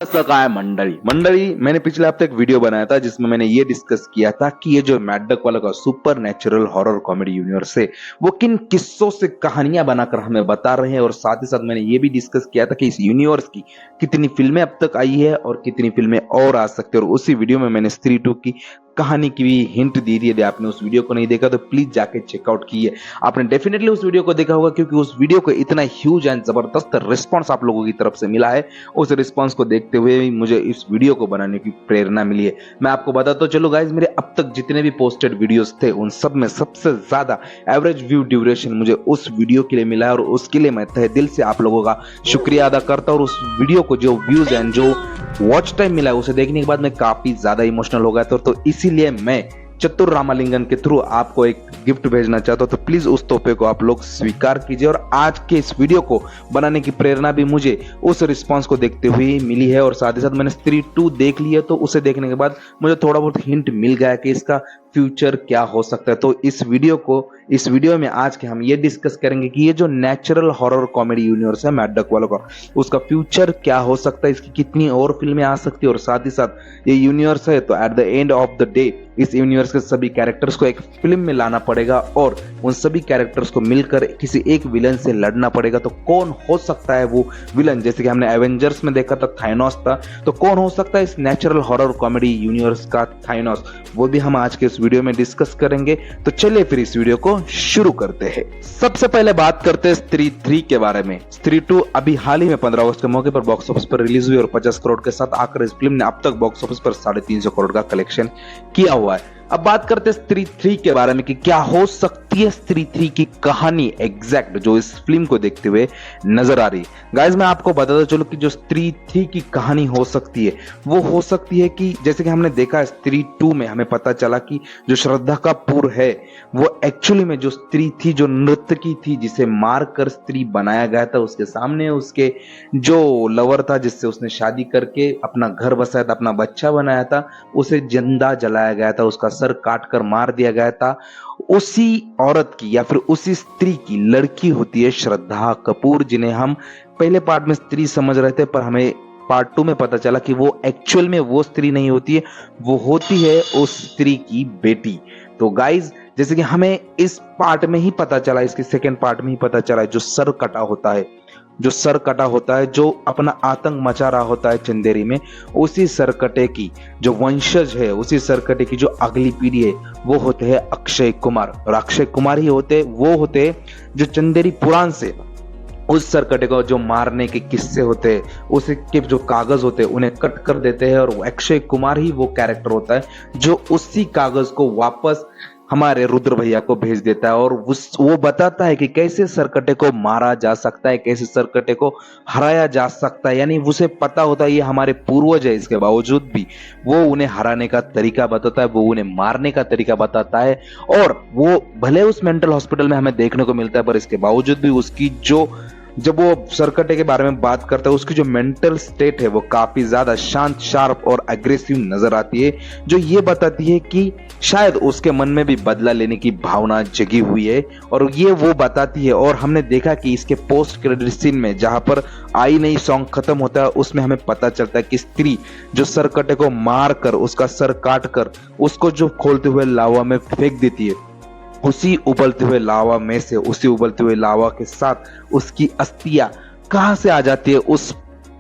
कैसा है मंडली मैंने पिछले हफ्ते एक वीडियो बनाया था जिसमें मैंने ये डिस्कस किया था कि ये जो मैडक वाला का super natural horror comedy universe है वो किन किस्सों से कहानियां बनाकर हमें बता रहे हैं। और साथ ही साथ मैंने ये भी डिस्कस किया था कि इस यूनिवर्स की कितनी फिल्में अब तक आई है और कितनी फिल्में और आ सकती है। और उसी वीडियो में मैंने स्त्री 2 की कहानी की भी हिंट दी थी। यदि आपने उस वीडियो को नहीं देखा तो प्लीज जाके चेकआउट कीजिए। आपने डेफिनेटली उस वीडियो को देखा होगा क्योंकि उस वीडियो को इतना ह्यूज एंड जबरदस्त रिस्पॉन्स आप लोगों की तरफ से मिला है। उस रिस्पॉन्स को देखते हुए ही मुझे इस वीडियो को बनाने की प्रेरणा मिली है। मैं आपको बताता चलो गाइज, मेरे अब तक जितने भी पोस्टेड वीडियोस थे उन सब में सबसे ज्यादा एवरेज व्यू ड्यूरेशन मुझे उस वीडियो के लिए मिला है और उसके लिए मैं तहे दिल से आप लोगों का शुक्रिया अदा करता हूं। और उस वीडियो को जो व्यूज एंड जो वॉच टाइम मिला है उसे देखने के बाद मैं काफी ज्यादा इमोशनल हो गया था। तो इसीलिए मैं चतुर रामालिंगन के थ्रू आपको एक गिफ्ट भेजना चाहता हूं। तो प्लीज उस तोहफे को आप लोग स्वीकार कीजिए। और आज के इस वीडियो को बनाने की प्रेरणा भी मुझे उस रिस्पांस को देखते हुए मिली है। और साथ ही साथ मैंने स्त्री 2 देख ली है तो उसे देखने के बाद मुझे थोड़ा बहुत हिंट मिल गया है कि इसका फ्यूचर क्या हो सकता है। तो इस वीडियो में आज के हम ये डिस्कस करेंगे कि ये जो नेचुरल हॉरर कॉमेडी यूनिवर्स है मैडक वालों का, उसका फ्यूचर क्या हो सकता है, इसकी कितनी और फिल्में आ सकती है। और साथ ही साथ ये यूनिवर्स है तो at the end of the day इस यूनिवर्स के सभी कैरेक्टर्स को एक फिल्म में लाना पड़ेगा और उन सभी कैरेक्टर्स को मिलकर किसी एक विलन से लड़ना पड़ेगा। तो कौन हो सकता है वो विलन? जैसे कि हमने एवेंजर्स में देखा था थाइनोस था, तो कौन हो सकता है इस नेचुरल हॉरर कॉमेडी यूनिवर्स का थाइनोस? वो भी हम आज के इस वीडियो में डिस्कस करेंगे। तो चलिए फिर इस वीडियो को शुरू करते हैं। सबसे पहले बात करते हैं स्त्री 3 के बारे में। स्त्री 2 अभी हाल ही में 15 अगस्त के मौके पर बॉक्स ऑफिस पर रिलीज हुई और 50 करोड़ के साथ आकर इस फिल्म ने अब तक बॉक्स ऑफिस पर 350 करोड़ का कलेक्शन किया हुआ है। अब बात करते हैं स्त्री 3 के बारे में कि क्या हो सकती है स्त्री 3 की कहानी एग्जैक्ट जो इस फिल्म को देखते हुए नजर आ रही है। गाइस मैं आपको बताता चलूं कि जो स्त्री 3 की कहानी हो सकती है वो हो सकती है कि जैसे कि हमने देखा स्त्री 2 में हमें पता चला कि जो श्रद्धा कपूर है वो एक्चुअली में जो स्त्री थी, जो नर्तकी थी जिसे मारकर स्त्री बनाया गया था, उसके सामने उसके जो लवर था जिससे उसने शादी करके अपना घर बसाया था, अपना बच्चा बनाया था, उसे जिंदा जलाया गया था, उसका सर काट कर मार दिया गया था। उसी औरत की या फिर उसी स्त्री की लड़की होती है श्रद्धा कपूर, जिन्हें हम पहले पार्ट में स्त्री समझ रहे थे पर हमें पार्ट 2 में पता चला कि वो एक्चुअल में वो स्त्री नहीं होती है, वो होती है उस स्त्री की बेटी। तो गाइज जैसे कि हमें इस पार्ट में ही पता चला, इसके सेकेंड पार्ट में ही पता चला, जो सर कटा होता है, जो अपना आतंक मचा रहा होता है चंदेरी में, उसी सरकटे की जो वंशज है, उसी सरकटे की जो अगली पीढ़ी है वो होते हैं अक्षय कुमार। और अक्षय कुमार ही वो होते जो चंदेरी पुराण से उस सरकटे को जो मारने के किस्से होते हैं, उसके जो कागज होते हैं उन्हें कट कर देते हैं और अक्षय कुमार ही वो कैरेक्टर होता है जो उसी कागज को वापस हमारे रुद्र भैया को भेज देता है और वो बताता है कि कैसे सरकटे को मारा जा सकता है, कैसे सरकटे को हराया जा सकता है। यानी उसे पता होता है ये हमारे पूर्वज है, इसके बावजूद भी वो उन्हें हराने का तरीका बताता है, वो उन्हें मारने का तरीका बताता है। और वो भले उस मेंटल हॉस्पिटल में हमें देखने को मिलता है पर इसके बावजूद भी उसकी जब वो सरकटे के बारे में बात करता है उसकी जो मेंटल स्टेट है वो काफी ज्यादा शांत, शार्प और अग्रेसिव नजर आती है, जो ये बताती है कि शायद उसके मन में भी बदला लेने की भावना जगी हुई है। और ये वो बताती है। और हमने देखा कि इसके पोस्ट क्रेडिट सीन में जहां पर आई नहीं सॉन्ग खत्म होता है उसमें हमें पता चलता है कि स्त्री जो सरकटे को मार कर उसका सर काट कर उसको जो खोलते हुए लावा में फेंक देती है, उसी उबलते हुए लावा के साथ उसकी अस्थियां कहां से आ जाती है उस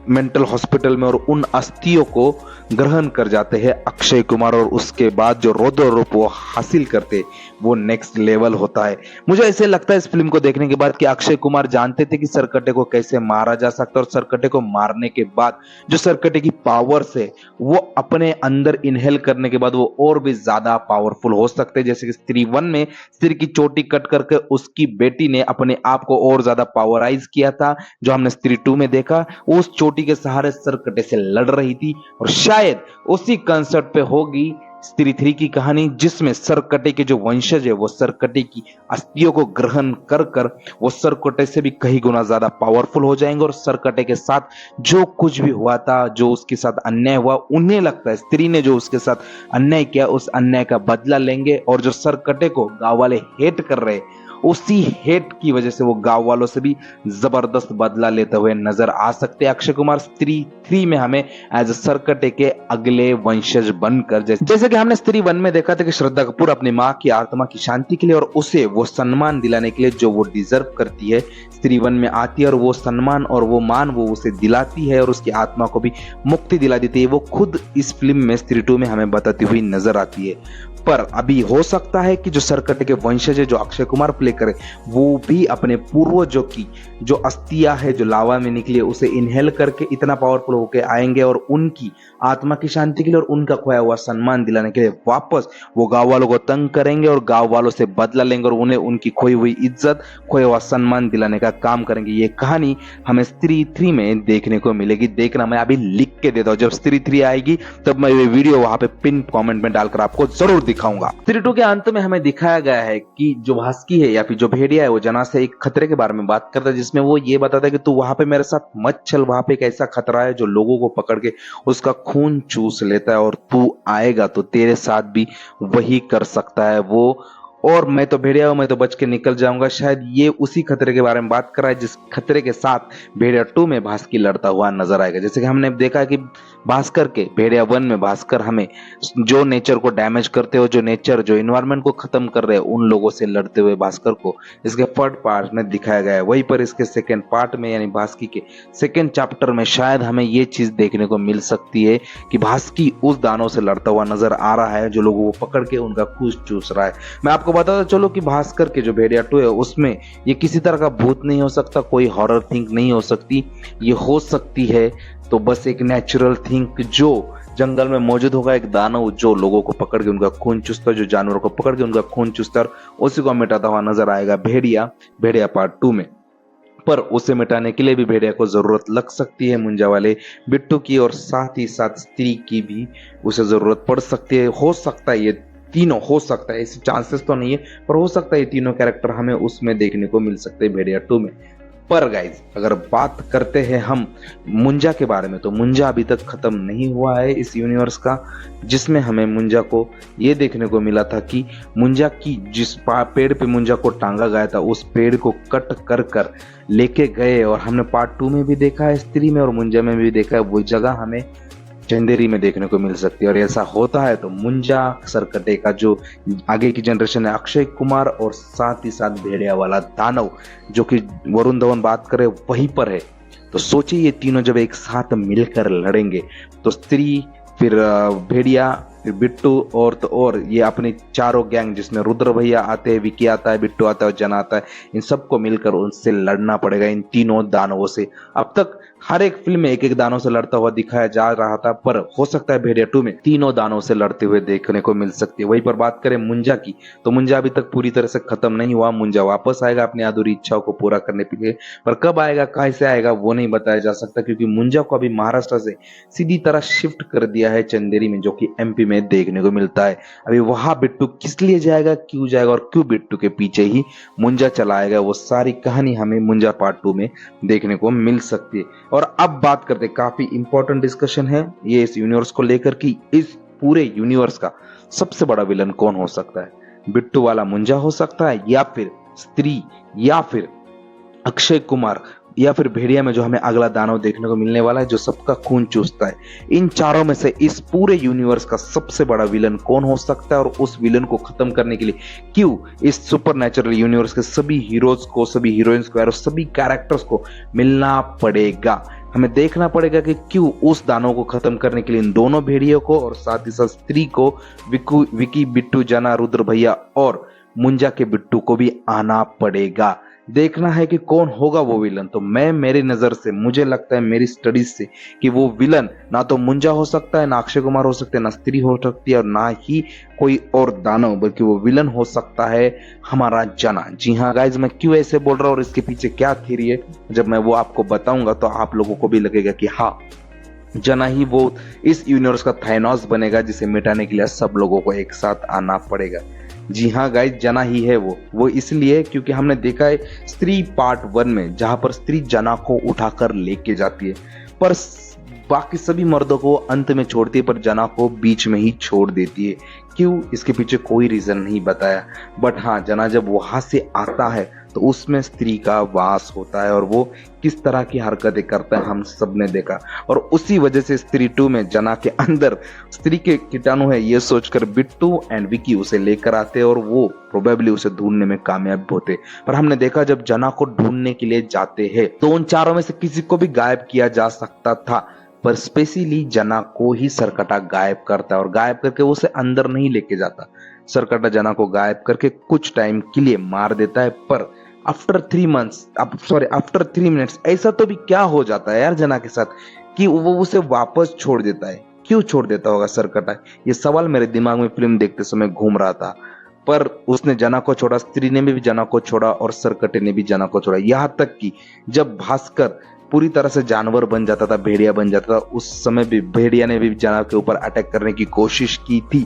मेंटल हॉस्पिटल में और उन अस्थियों को ग्रहण कर जाते हैं अक्षय कुमार। और उसके बाद जो रौद्र रूप वो हासिल करते वो नेक्स्ट लेवल होता है। मुझे ऐसे लगता है इस फिल्म को देखने के बाद कि अक्षय कुमार जानते थे कि सरकटे को कैसे मारा जा सकता है और सरकटे को मारने के बाद जो सरकटे की पावर्स है वो अपने अंदर इनहेल करने के बाद वो और भी ज्यादा पावरफुल हो सकते हैं। जैसे कि स्त्री 1 में सिर की चोटी कट करके उसकी बेटी ने अपने आप को और ज्यादा पावराइज किया था, जो हमने स्त्री 2 में देखा, उस चोटी के सहारे सरकटे से लड़ रही थी। और शायद उसी कंसेप्ट पे होगी स्त्री 3 की कहानी, जिसमें सरकटे के जो वंशज है वो सरकटे की अस्थियों को ग्रहण कर कर वो सरकटे से भी कहीं गुना ज्यादा पावरफुल हो जाएंगे और सरकटे के साथ जो कुछ भी हुआ था, जो उसके साथ अन्याय हुआ, उन्हें लगता है स्त्री ने जो उसके साथ अन्याय किया उस अन्याय का बदला लेंगे। और जो सरकटे को गांव वाले हेट कर रहे उसी हेट की वजह से वो गांव वालों से भी जबरदस्त बदला लेते हुए नजर आ सकते हैं अक्षय कुमार स्त्री 3 में हमें एज सरकटे के अगले वंशज बनकर। जैसे कि हमने स्त्री 1 में देखा था कि श्रद्धा कपूर अपनी माँ की आत्मा की शांति के लिए और उसे वो सम्मान दिलाने के लिए जो वो डिजर्व करती है, स्त्री 1 में आती है और वो सम्मान और वो मान वो उसे दिलाती है और उसकी आत्मा को भी मुक्ति दिला देती है। वो खुद इस फिल्म में स्त्री 2 में हमें बताती हुई नजर आती है। पर अभी हो सकता है कि जो सरकटे के वंशज है जो अक्षय कुमार प्ले करे, वो भी अपने पूर्वजों की जो अस्थियां है जो लावा में निकली है उसे इनहेल करके इतना पावरफुल होके आएंगे और उनकी आत्मा की शांति के लिए और उनका खोया हुआ सम्मान दिलाने के लिए वापस वो गांव वालों को तंग करेंगे और गांव वालों से बदला लेंगे और उन्हें उनकी खोई हुई इज्जत, खोया हुआ सम्मान दिलाने का काम करेंगे। ये कहानी हमें स्त्री 3 में देखने को मिलेगी। देखना, मैं अभी लिख के देता हूँ, जब स्त्री 3 आएगी तब मैं ये वीडियो वहां पे पिन कमेंट में डालकर आपको जरूर दिखाऊंगा। स्त्री 2 के अंत में हमें दिखाया गया है कि जो भास्की है या फिर जो भेड़िया है वो जना से एक खतरे के बारे में बात करता है, जिसमें वो ये बताता है कि तू वहां पे मेरे साथ मत चल, वहां पे एक ऐसा खतरा है जो लोगों को पकड़ के उसका खून चूस लेता है और तू आएगा तो तेरे साथ भी वही कर सकता है वो, और मैं तो भेड़िया हूं, मैं तो बच के निकल जाऊंगा। शायद ये उसी खतरे के बारे में बात कर रहा है जिस खतरे के साथ भेड़िया 2 में भास्की लड़ता हुआ नजर आएगा। जैसे कि हमने देखा कि भास्कर के भेड़िया 1 में भास्कर हमें जो नेचर को डैमेज करते हो, जो नेचर जो इन्वायरमेंट को खत्म कर रहे हैं उन लोगों से लड़ते हुए भास्कर को इसके थर्ड पार्ट में दिखाया गया है। वहीं पर इसके सेकेंड पार्ट में यानी भास्की के सेकेंड चैप्टर में शायद हमें ये चीज देखने को मिल सकती है कि भास्की उस दानव से लड़ता हुआ नजर आ रहा है जो लोगों को पकड़ के उनका खून चूस रहा है। मैं आपको बताता चलो कि भास्कर के जो भेड़िया 2 है उसमें ये किसी तरह का भूत नहीं हो सकता, कोई हॉरर थिंक नहीं हो सकती। ये हो सकती है तो बस एक नेचुरल थिंक जो जंगल में मौजूद होगा, एक दानव जो लोगों को पकड़ के उनका खून चूसता है, जो जानवरों को पकड़ के उनका खून चूसता है, उसी को मिटाता हुआ नजर आएगा भेड़िया पार्ट 2 में। पर उसे मिटाने के लिए भी भेड़िया को जरूरत लग सकती है मुंजा वाले बिट्टू की, और साथ ही साथ स्त्री की भी उसे जरूरत पड़ सकती है। हो सकता है ये तीनों, हो सकता है, ऐसे चांसेस तो नहीं है पर हो सकता है ये तीनों कैरेक्टर हमें उसमें देखने को मिल सकते हैं भेड़िया 2 में। पर गाइज अगर बात करते हैं हम मुंजा के बारे में, तो मुंजा अभी तक खत्म नहीं हुआ है इस यूनिवर्स का, जिसमें हमें मुंजा को ये देखने को मिला था कि मुंजा की जिस पेड़ पे मुंजा को टांगा गया था उस पेड़ को कट कर कर लेके गए, और हमने पार्ट 2 में भी देखा है, स्त्री में और मुंजा में भी देखा है, वो जगह हमें चंदेरी में देखने को मिल सकती है। और ऐसा होता है तो मुंजा सरकटे का जो आगे की जनरेशन है अक्षय कुमार और साथ ही साथ भेड़िया वाला दानव जो कि वरुण धवन बात करे वहीं पर है। तो सोचिए ये तीनों जब एक साथ मिलकर लड़ेंगे तो स्त्री, फिर भेड़िया, फिर बिट्टू और ये अपनी चारों गैंग जिसमें रुद्र भैया आते हैं, विकी आता है, बिट्टू आता है और जना आता है, इन सबको मिलकर उनसे लड़ना पड़ेगा, इन तीनों दानवों से। अब तक हर एक फिल्म में एक एक दानव से लड़ता हुआ दिखाया जा रहा था, पर हो सकता है भेड़िया 2 में तीनों दानवों से लड़ते हुए देखने को मिल सकती है। वहीं पर बात करें मुंजा की, तो मुंजा अभी तक पूरी तरह से खत्म नहीं हुआ। मुंजा वापस आएगा अपनी अधूरी इच्छाओं को पूरा करने के लिए, पर कब आएगा, कैसे आएगा वो नहीं बताया जा सकता, क्योंकि मुंजा को अभी महाराष्ट्र से सीधी तरह शिफ्ट कर दिया है चंदेरी में, जो कि एमपी में देखने को मिलता है। अभी वहां बिट्टू किस लिए जाएगा, क्यों जाएगा और क्यों बिट्टू के पीछे ही मुंजा चलाएगा, वो सारी कहानी हमें मुंजा पार्ट 2 में देखने को मिल सकती है। और अब बात करते, काफी इंपॉर्टेंट डिस्कशन है ये इस यूनिवर्स को लेकर कि इस पूरे यूनिवर्स का सबसे बड़ा विलन कौन हो सकता है। बिट्टू वाला मुंजा हो सकता है, या फिर स्त्री, या फिर अक्षय कुमार, या फिर भेड़िया में जो हमें अगला दानव देखने को मिलने वाला है जो सबका खून चूसता है। इन चारों में से इस पूरे यूनिवर्स का सबसे बड़ा विलन कौन हो सकता है, और उस विलन को खत्म करने के लिए क्यों इस सुपरनैचुरल यूनिवर्स के सभी हीरोज को, सभी हीरोइंस को और सभी कैरेक्टर्स को मिलना पड़ेगा। हमें देखना पड़ेगा कि क्यों उस दानव को खत्म करने के लिए इन दोनों भेड़ियों को और साथ ही साथ स्त्री को, विकी, बिट्टू, जना, रुद्र भैया और मुंजा के बिट्टू को भी आना पड़ेगा। देखना है कि कौन होगा वो विलन। तो मैं, मेरी नजर से मुझे लगता है, मेरी स्टडीज से, कि वो विलन ना तो मुंजा हो सकता है, ना अक्षय कुमार हो सकते हैं, ना स्त्री हो सकती है और ना ही कोई और दानव, बल्कि वो विलन हो सकता है हमारा जना। जी हाँ गाइज, मैं क्यों ऐसे बोल रहा हूँ और इसके पीछे क्या थ्योरी है, जब मैं वो आपको बताऊंगा तो आप लोगों को भी लगेगा कि हाँ, जना ही वो इस यूनिवर्स का थानोस बनेगा जिसे मिटाने के लिए सब लोगों को एक साथ आना पड़ेगा। जी हाँ गाइज, जना ही है वो इसलिए क्योंकि हमने देखा है स्त्री पार्ट 1 में, जहां पर स्त्री जना को उठाकर लेके जाती है, पर बाकी सभी मर्दों को अंत में छोड़ती है पर जना को बीच में ही छोड़ देती है। क्यों, इसके पीछे कोई रीजन नहीं बताया। बट हाँ, जना जब वहां से आता है तो उसमें स्त्री का वास होता है और वो किस तरह की हरकतें करता है हम सब ने देखा। और उसी वजह से स्त्री 2 में जना के अंदर स्त्री के कीटाणु है ये सोचकर बिट्टू एंड विकी उसे लेकर आते और वो प्रोबेबली उसे ढूंढने में कामयाब होते। पर हमने देखा जब जना को ढूंढने के लिए जाते हैं तो उन चारों में से किसी को भी गायब किया जा सकता था, पर स्पेशली जना को ही सरकटा गायब करता है और गायब करके उसे अंदर नहीं लेके जाता। सरकटा जना को गायब करके कुछ टाइम के लिए मार देता है, पर आफ्टर 3 मिनट्स ऐसा तो भी क्या हो जाता है यार जना के साथ कि वो उसे वापस छोड़ देता है। क्यों छोड़ देता होगा सरकटा, ये सवाल मेरे दिमाग में फिल्म देखते समय घूम रहा था। पर उसने जना को छोड़ा, स्त्री ने भी जना को छोड़ा और सरकटे ने भी जना को छोड़ा। यहाँ तक कि जब भास्कर पूरी तरह से जानवर बन जाता था, भेड़िया बन जाता था, उस समय भी भेड़िया ने भी जना के ऊपर अटैक करने की कोशिश की थी,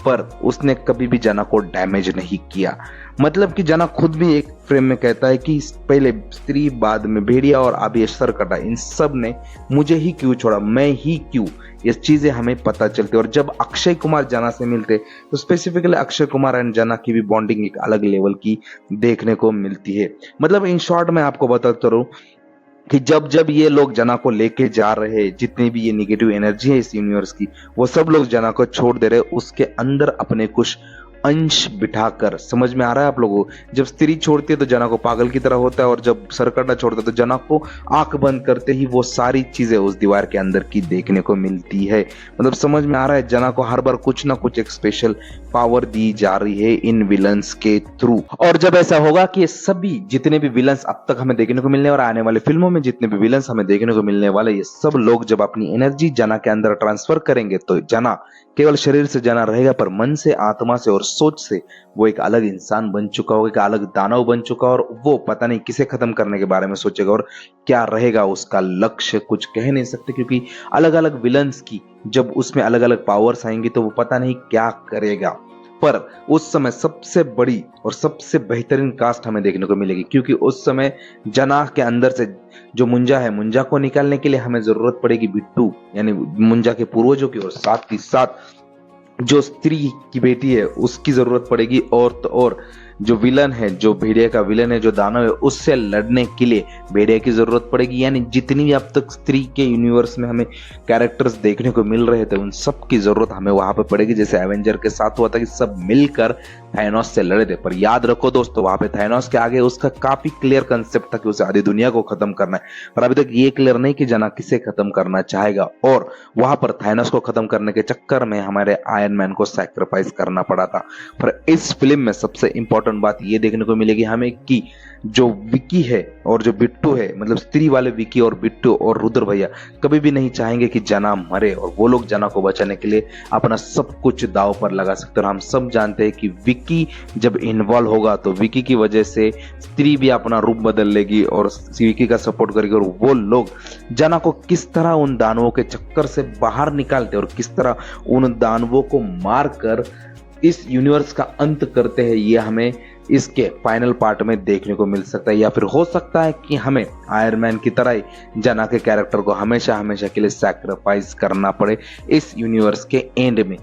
पर उसने कभी भी जना को डैमेज नहीं किया। मतलब कि जना खुद भी एक फ्रेम में कहता है कि पहले स्त्री, बाद में भेड़िया और अभी सरकटा, इन सब ने मुझे ही क्यों छोड़ा, मैं ही क्यों, ये चीजें हमें पता चलती। और जब अक्षय कुमार जना से मिलते तो स्पेसिफिकली अक्षय कुमार एंड जना की भी बॉन्डिंग एक अलग लेवल की देखने को मिलती है। मतलब इन शॉर्ट मैं आपको बताता रहूं कि जब जब ये लोग जना को लेके जा रहे हैं, जितनी भी ये निगेटिव एनर्जी है इस यूनिवर्स की, वो सब लोग जना को छोड़ दे रहे, उसके अंदर अपने कुछ अंश बिठाकर। समझ में आ रहा है आप लोगों को? जब स्त्री छोड़ती है तो जना को पागल की तरह होता है और जब सरकटा छोड़ता है तो जना को आंख बंद करते ही वो सारी चीजें उस दीवार के अंदर की देखने को मिलती है। मतलब समझ में आ रहा है, जना को हर बार कुछ ना कुछ एक स्पेशल पावर दी जा रही है इन विलन्स के थ्रू। और जब ऐसा होगा कि सभी जितने भी विलन्स अब तक हमें देखने को मिलने और आने वाले फिल्मों में जितने भी विलन्स हमें देखने को मिलने वाले, ये सब लोग जब अपनी एनर्जी जना के अंदर ट्रांसफर करेंगे तो जना केवल शरीर से जना रहेगा, पर मन से, आत्मा से और सोच से वो एक अलग इंसान बन चुका होगा, एक अलग दानव बन चुका, और वो पता नहीं किसे खत्म करने के बारे में सोचेगा और क्या रहेगा उसका लक्ष्य, कुछ कह नहीं सकते, क्योंकि अलग अलग विलन्स की जब उसमें अलग अलग पावर्स आएंगी तो वो पता नहीं क्या करेगा। पर उस समय सबसे बड़ी और सबसे बेहतरीन कास्ट हमें देखने को मिलेगी, क्योंकि उस समय जना के अंदर से जो मुंजा है, मुंजा को निकालने के लिए हमें जरूरत पड़ेगी बिट्टू यानी मुंजा के पूर्वजों की, और साथ ही साथ जो स्त्री की बेटी है उसकी जरूरत पड़ेगी, और तो और जो विलन है, जो भेड़िया का विलन है, जो दानव है, उससे लड़ने के लिए भेड़िया की जरूरत पड़ेगी। यानी जितनी भी अब तक स्त्री के यूनिवर्स में हमें कैरेक्टर्स देखने को मिल रहे थे उन सब की जरूरत हमें वहां पे पड़ेगी। जैसे एवेंजर के साथ हुआ था कि सब मिलकर थानोस से लड़े थे, पर याद रखो दोस्तों, वहां पे थानोस के आगे उसका काफी क्लियर कंसेप्ट था कि उसे आधी दुनिया को खत्म करना है, पर अभी तक ये क्लियर नहीं कि जना किसे खत्म करना चाहेगा। और वहां पर थानोस को खत्म करने के चक्कर में हमारे आयरन मैन को सैक्रिफाइस करना पड़ा था। पर इस फिल्म में सबसे इंपॉर्टेंट बात ये देखने को मिलेगी हमें कि जो विकी है और जो बिट्टू है, मतलब स्त्री वाले विकी और बिट्टू और रुद्र भैया कभी भी नहीं चाहेंगे कि जना मरे, और वो लोग जना को बचाने के लिए अपना सब कुछ दांव पर लगा सकते हैं। और हम सब जानते हैं कि विकी जब इन्वॉल्व होगा तो विकी की वजह से स्त्री भी अपना रूप बदल लेगी और विकी का सपोर्ट करेगी, और वो लोग जना को किस तरह उन दानवों के चक्कर से बाहर निकालते और किस तरह उन दानवों को मारकर इस यूनिवर्स का अंत करते हैं, ये हमें इसके फाइनल पार्ट में देखने को मिल सकता है। या फिर हो सकता है कि हमें आयरन मैन की तरह ही जना के कैरेक्टर को हमेशा हमेशा के लिए सैक्रिफाइस करना पड़े इस यूनिवर्स के एंड में।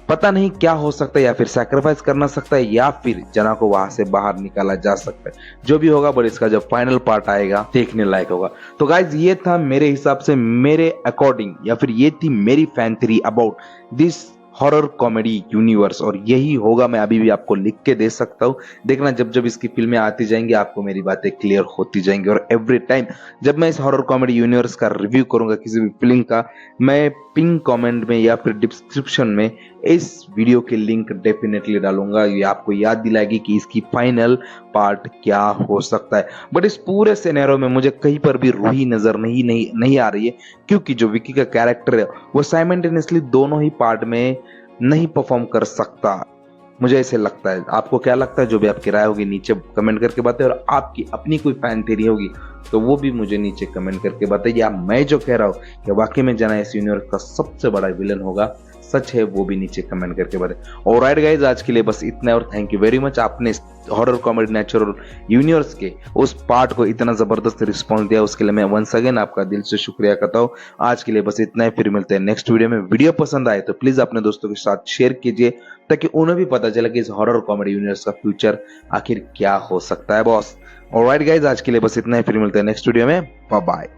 पता नहीं क्या हो सकता है, या फिर सैक्रिफाइस करना सकता है या फिर जना को वहां से बाहर निकाला जा सकता है, जो भी होगा, बट इसका जब फाइनल पार्ट आएगा देखने लायक होगा। तो गाइज ये था मेरे हिसाब से, मेरे अकॉर्डिंग, या फिर ये थी मेरी fan theory about this horror comedy universe, और यही होगा, मैं अभी भी आपको लिख के दे सकता हूँ। देखना जब जब इसकी फिल्में आती जाएंगी आपको मेरी बातें क्लियर होती जाएंगी, और एवरी टाइम जब मैं इस हॉरर कॉमेडी यूनिवर्स का रिव्यू करूंगा किसी भी फिल्म का, मैं पिन कमेंट में या फिर डिस्क्रिप्शन में इस वीडियो के लिंक डेफिनेटली डालूंगा। ये आपको याद दिलाएगी कि इसकी फाइनल पार्ट क्या हो सकता है। बट इस पूरे सिनेरियो में मुझे कहीं पर भी रूही नजर नहीं आ रही है, क्योंकि जो विकी का कैरेक्टर है वो साइमल्टेनियसली दोनों ही पार्ट में नहीं परफॉर्म कर सकता, मुझे ऐसे लगता है। आपको क्या लगता है? जो भी आपकी राय होगी नीचे कमेंट करके बताइए, और आपकी अपनी कोई फैन थ्योरी होगी तो वो भी मुझे नीचे कमेंट करके बताइए। या मैं जो कह रहा हूँ कि वाकई में जना इस यूनिवर्स का सबसे बड़ा विलन होगा, सच है वो भी नीचे कमेंट करके बताएं। ऑलराइट गाइज, आज के लिए बस इतना और थैंक यू वेरी मच। आपने हॉरर कॉमेडी नेचुरल यूनिवर्स के उस पार्ट को इतना जबरदस्त रिस्पॉन्स दिया, उसके लिए मैं वंस अगेन आपका दिल से शुक्रिया करता हूँ। आज के लिए बस इतना ही, फिर मिलते हैं नेक्स्ट वीडियो में। वीडियो पसंद आए तो प्लीज अपने दोस्तों के साथ शेयर कीजिए ताकि उन्हें भी पता चले कि इस हॉरर कॉमेडी यूनिवर्स का फ्यूचर आखिर क्या हो सकता है बॉस। ऑलराइट गाइज, आज के लिए बस इतना ही, फिर मिलते हैं नेक्स्ट वीडियो में। Bye bye.